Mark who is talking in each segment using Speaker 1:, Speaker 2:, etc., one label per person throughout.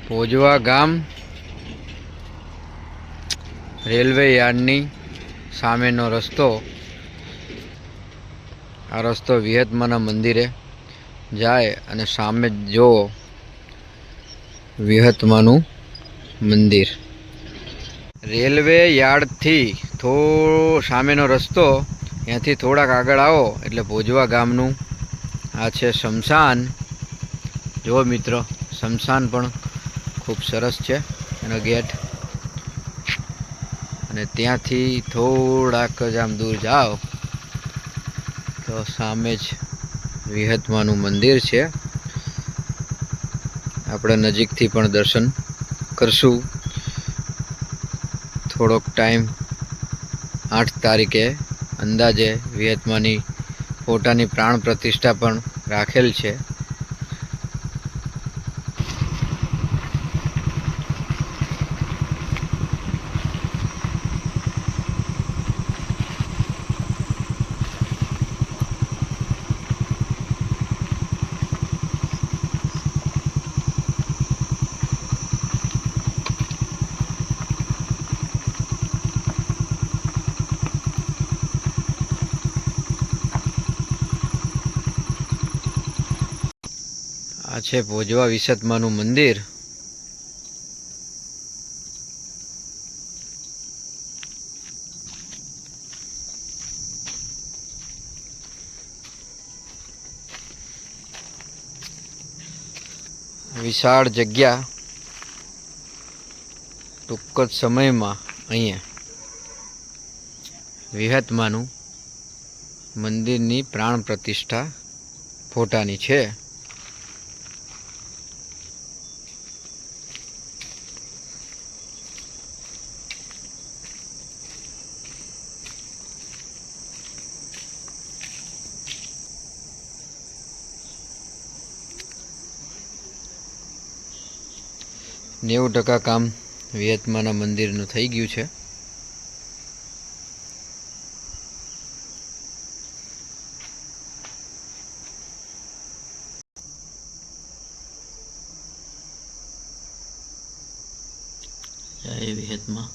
Speaker 1: ભોજવા ગામ રેલવે યાર્ડની સામેનો રસ્તો. આ રસ્તો વિહતમાના મંદિરે જાય અને સામે જો વિહતમાનું મંદિર. રેલવે યાર્ડથી સામેનો રસ્તો, ત્યાંથી થોડાક આગળ આવો એટલે ભોજવા ગામનું આ છે શમશાન. જો મિત્રો, શમશાન પણ ખૂબ સરસ છે એનો ગેટ. અને ત્યાંથી થોડાક જ આમ દૂર જાઓ તો સામે જ વિહતમાનું મંદિર છે. આપણે નજીકથી પણ દર્શન કરશું. થોડોક ટાઈમ 8 તારીખે અંદાજે વિહતમાની ફોટાની પ્રાણ પ્રતિષ્ઠા પણ રાખેલ છે. આ છે ભોજવા વિહતમાનું મંદિર. વિશાળ જગ્યા. ટૂંક જ સમયમાં અહીંયા વિહતમાનું મંદિરની પ્રાણ પ્રતિષ્ઠા ફોટાની છે. નેવું ટકા કામ વિહતમાના મંદિરનું થઈ ગયું છે. જય વિહતમા.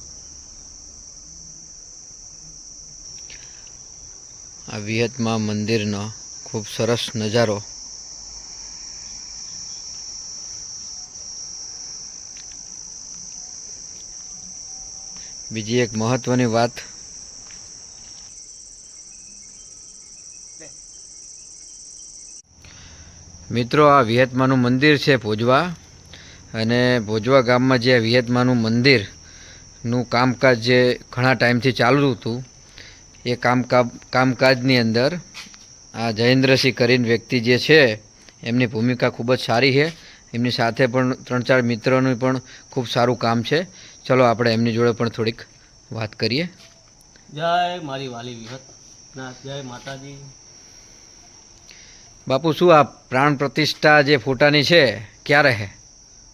Speaker 1: આ વિહતમા મંદિરનો ખૂબ સરસ નજારો. બીજી એક મહત્વની વાત, મિત્રો, આ વિહતમાનું મંદિર છે ભોજવા. અને ભોજવા ગામમાં જે વિહતમાનું મંદિરનું કામકાજ જે ઘણા ટાઈમથી ચાલુ હતું, એ કામકાજની અંદર આ જયેન્દ્રસિંહ કરીને વ્યક્તિ જે છે એમની ભૂમિકા ખૂબ જ સારી છે. એમની સાથે પણ 3-4 મિત્રોનું પણ ખૂબ સારું કામ છે. ચલો આપણે એમની જોડે પણ થોડીક વાત કરીએ.
Speaker 2: જય મારી વાલી વિહતનાથ, જય માતાજી.
Speaker 1: બાપુ, શું આ પ્રાણ પ્રતિષ્ઠા જે ફોટાની છે ક્યારે છે?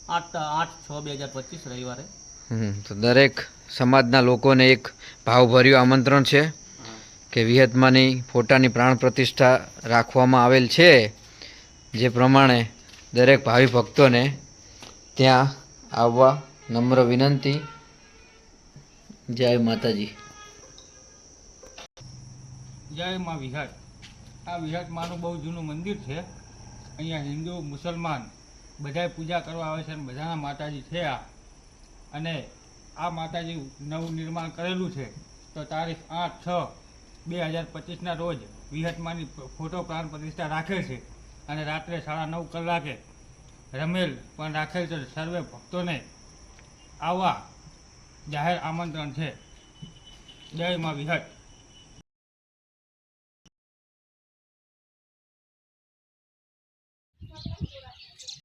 Speaker 2: 8/6/2025 રવિવારે.
Speaker 1: તો દરેક સમાજના લોકોને એક ભાવભર્યું આમંત્રણ છે કે વિહતમાની ફોટાની પ્રાણ પ્રતિષ્ઠા રાખવામાં આવેલ છે. જે પ્રમાણે દરેક ભાવિ ભક્તોને ત્યાં આવવા નમ્ર વિનંતી. જય માતાજી.
Speaker 2: જય મા વિહત. આ વિહતમાનું બહુ જૂનું મંદિર છે. અહીંયા હિન્દુ મુસલમાન બધાય પૂજા કરવા આવે છે અને બધાના માતાજી છે આ. અને આ માતાજી નવું નિર્માણ કરેલું છે. તો તારીખ 8/6/2025ના રોજ વિહતમાની ફોટો પ્રાણ પ્રતિષ્ઠા રાખેલ છે. અને રાત્રે 9:30 કલાકે રમેલ પણ રાખેલ છે. સર્વે ભક્તોને આવવા જાહેર આમંત્રણ છે. જય મા વિહત.